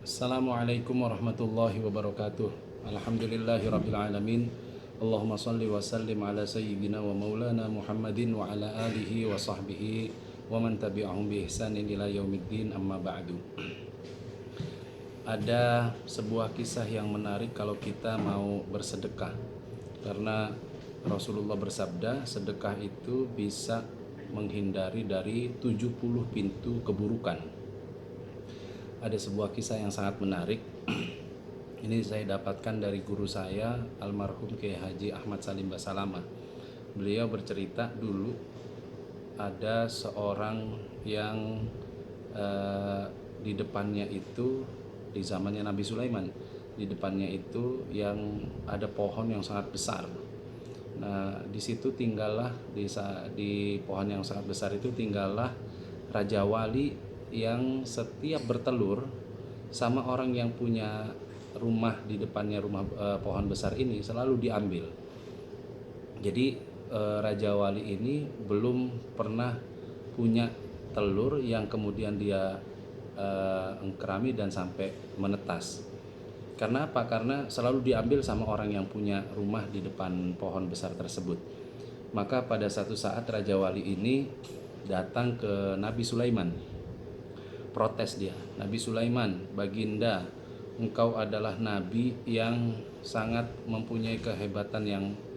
Assalamualaikum warahmatullahi wabarakatuh. Alhamdulillahirrabbilalamin. Allahumma salli wa sallim ala sayyidina wa maulana Muhammadin wa ala alihi wa sahbihi wa man tabi'ahum bi ihsanin ila yaumiddin, amma ba'du. Ada sebuah kisah yang menarik kalau kita mau bersedekah. Karena Rasulullah bersabda, sedekah itu bisa menghindari dari 70 pintu keburukan. Ada sebuah kisah yang sangat menarik. Ini saya dapatkan dari guru saya, almarhum Kiai Haji Ahmad Salim Basalamah. Beliau bercerita dulu ada seorang yang di depannya itu, di zamannya Nabi Sulaiman, di depannya itu yang ada pohon yang sangat besar. Nah, di situ tinggallah di pohon yang sangat besar itu tinggallah Raja Wali yang setiap bertelur sama orang yang punya rumah di depannya pohon besar ini selalu diambil. Jadi Raja Wali ini belum pernah punya telur yang kemudian dia engkerami dan sampai menetas. Karena apa? Karena selalu diambil sama orang yang punya rumah di depan pohon besar tersebut. Maka pada satu saat Raja Wali ini datang ke Nabi Sulaiman. Protes dia, Nabi Sulaiman, Baginda, engkau adalah nabi yang sangat mempunyai kehebatan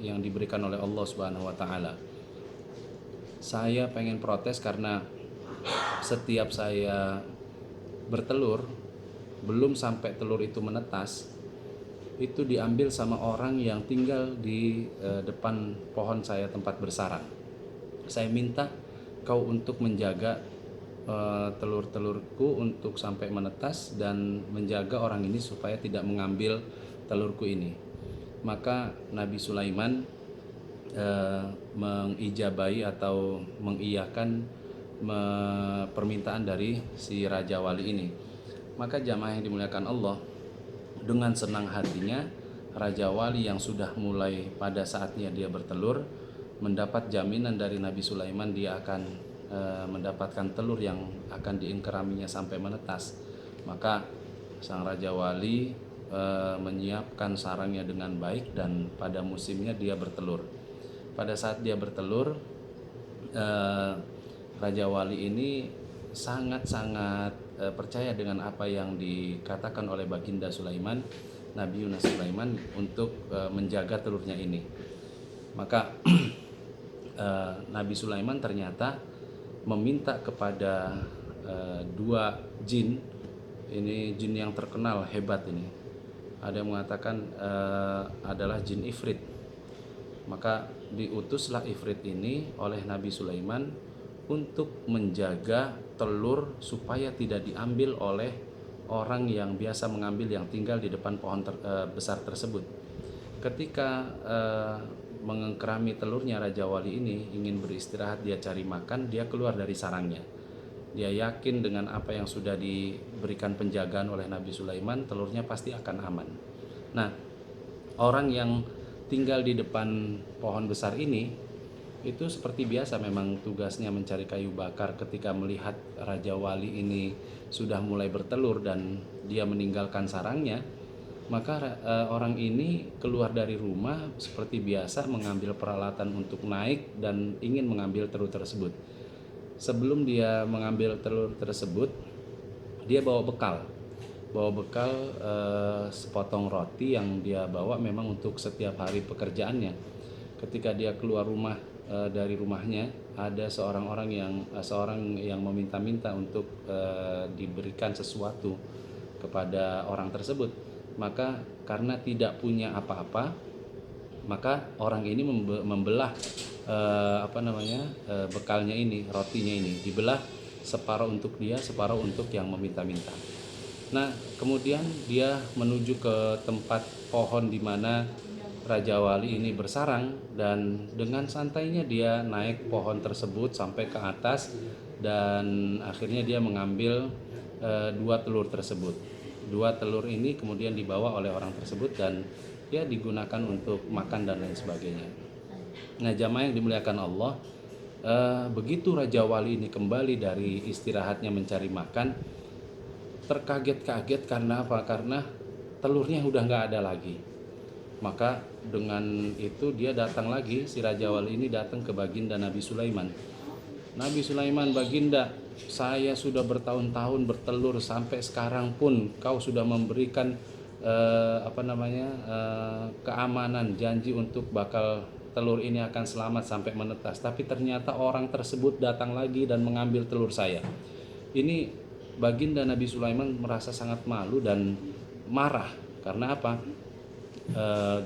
yang diberikan oleh Allah Subhanahu wa taala. Saya pengen protes karena setiap saya bertelur, belum sampai telur itu menetas, itu diambil sama orang yang tinggal di depan pohon saya tempat bersarang. Saya minta kau untuk menjaga telur-telurku untuk sampai menetas dan menjaga orang ini supaya tidak mengambil telurku ini. Maka Nabi Sulaiman mengijabai atau mengiyakan permintaan dari si Raja Wali ini. Maka jamaah yang dimuliakan Allah, dengan senang hatinya Raja Wali yang sudah mulai pada saatnya dia bertelur mendapat jaminan dari Nabi Sulaiman dia akan mendapatkan telur yang akan diingkeraminya sampai menetas. Maka sang Raja Wali menyiapkan sarangnya dengan baik dan pada musimnya dia bertelur. Pada saat dia bertelur, Raja Wali ini sangat-sangat percaya dengan apa yang dikatakan oleh Baginda Sulaiman, Nabi Yunus Sulaiman, untuk menjaga telurnya ini. Maka Nabi Sulaiman ternyata meminta kepada dua jin. Ini jin yang terkenal hebat ini. Ada yang mengatakan adalah jin Ifrit. Maka diutuslah Ifrit ini oleh Nabi Sulaiman untuk menjaga telur supaya tidak diambil oleh orang yang biasa mengambil yang tinggal di depan pohon besar tersebut. Ketika mengkerami telurnya, Raja Wali ini ingin beristirahat, dia cari makan, dia keluar dari sarangnya. Dia yakin dengan apa yang sudah diberikan penjagaan oleh Nabi Sulaiman, telurnya pasti akan aman. Nah, orang yang tinggal di depan pohon besar ini itu seperti biasa memang tugasnya mencari kayu bakar. Ketika melihat Raja Wali ini sudah mulai bertelur dan dia meninggalkan sarangnya, maka orang ini keluar dari rumah seperti biasa mengambil peralatan untuk naik dan ingin mengambil telur tersebut. Sebelum dia mengambil telur tersebut, dia bawa bekal. Sepotong roti yang dia bawa memang untuk setiap hari pekerjaannya. Ketika dia keluar rumah dari rumahnya, ada seorang yang meminta-minta untuk diberikan sesuatu kepada orang tersebut. Maka karena tidak punya apa-apa, maka orang ini membelah bekalnya ini, rotinya ini dibelah, separuh untuk dia, separuh untuk yang meminta-minta. Nah, kemudian dia menuju ke tempat pohon di mana Raja Wali ini bersarang, dan dengan santainya dia naik pohon tersebut sampai ke atas dan akhirnya dia mengambil dua telur tersebut. Dua telur ini kemudian dibawa oleh orang tersebut dan ya digunakan untuk makan dan lain sebagainya. Nah, jamaah yang dimuliakan Allah, begitu Raja Wali ini kembali dari istirahatnya mencari makan, terkaget-kaget karena apa? Karena telurnya udah nggak ada lagi. Maka dengan itu dia datang lagi, si Raja Wali ini datang ke baginda Nabi Sulaiman. Nabi Sulaiman, baginda, saya sudah bertahun-tahun bertelur, sampai sekarang pun kau sudah memberikan keamanan, janji untuk bakal telur ini akan selamat sampai menetas, tapi ternyata orang tersebut datang lagi dan mengambil telur saya. Ini baginda Nabi Sulaiman merasa sangat malu dan marah. Karena apa?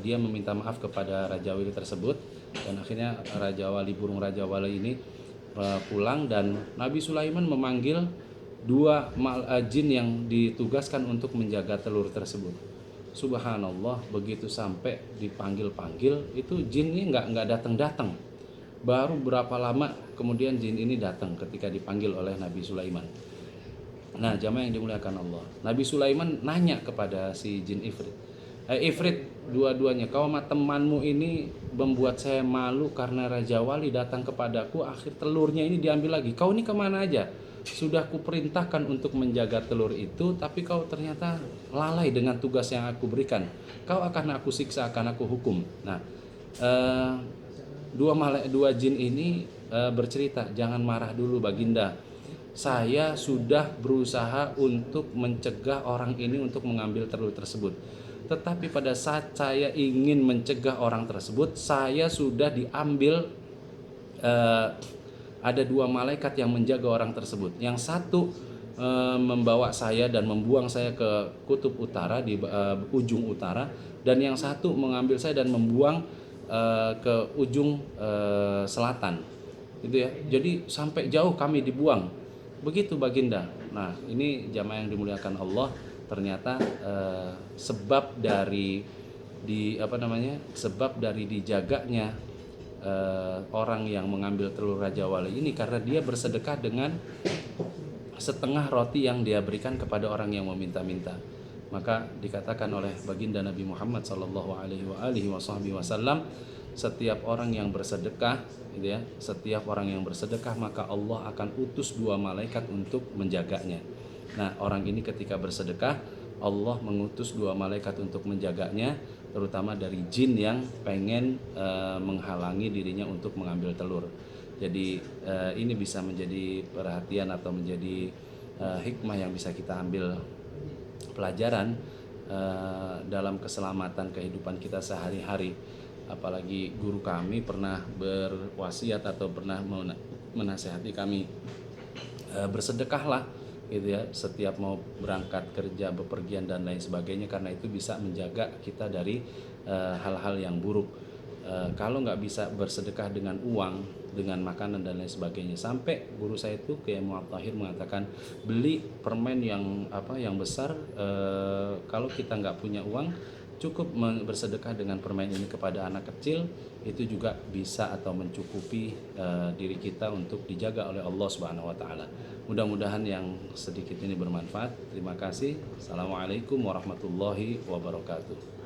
Dia meminta maaf kepada Raja Wali tersebut, dan akhirnya burung Raja Wali ini pulang, dan Nabi Sulaiman memanggil dua jin yang ditugaskan untuk menjaga telur tersebut. Subhanallah, begitu sampai dipanggil-panggil, itu jinnya nggak datang-datang. Baru berapa lama kemudian jin ini datang ketika dipanggil oleh Nabi Sulaiman. Nah, jamaah yang dimuliakan Allah, Nabi Sulaiman nanya kepada si jin Ifrit, Ifrit, dua-duanya, kau sama temanmu ini membuat saya malu karena Raja Wali datang kepadaku, akhir telurnya ini diambil lagi. Kau ini kemana aja? Sudah kuperintahkan untuk menjaga telur itu, tapi kau ternyata lalai dengan tugas yang aku berikan. Kau akan aku siksa, akan aku hukum. Nah, dua jin ini bercerita, jangan marah dulu baginda. Saya sudah berusaha untuk mencegah orang ini untuk mengambil telur tersebut. Tetapi pada saat saya ingin mencegah orang tersebut, saya sudah diambil, ada dua malaikat yang menjaga orang tersebut. Yang satu membawa saya dan membuang saya ke kutub utara, di ujung utara, dan yang satu mengambil saya dan membuang ke ujung selatan. Gitu ya. Jadi sampai jauh kami dibuang. Begitu baginda. Nah, ini jamaah yang dimuliakan Allah, ternyata sebab dari dijaganya orang yang mengambil telur Raja Wali ini karena dia bersedekah dengan setengah roti yang dia berikan kepada orang yang meminta-minta. Maka dikatakan oleh baginda Nabi Muhammad SAW, setiap orang yang bersedekah, gitu ya, setiap orang yang bersedekah maka Allah akan utus dua malaikat untuk menjaganya. Nah, orang ini ketika bersedekah, Allah mengutus dua malaikat untuk menjaganya, terutama dari jin yang pengen menghalangi dirinya untuk mengambil telur. Jadi ini bisa menjadi perhatian atau menjadi hikmah yang bisa kita ambil pelajaran dalam keselamatan kehidupan kita sehari-hari. Apalagi guru kami pernah berwasiat atau pernah menasihati kami, bersedekahlah, gitu ya, setiap mau berangkat kerja, bepergian dan lain sebagainya, karena itu bisa menjaga kita dari hal-hal yang buruk. Kalau nggak bisa bersedekah dengan uang, dengan makanan dan lain sebagainya, sampai guru saya itu kayak Muhammad Tahir mengatakan, beli permen yang besar, kalau kita nggak punya uang, cukup bersedekah dengan permen ini kepada anak kecil, itu juga bisa atau mencukupi diri kita untuk dijaga oleh Allah Subhanahu wa taala. Mudah-mudahan yang sedikit ini bermanfaat. Terima kasih. Assalamualaikum warahmatullahi wabarakatuh.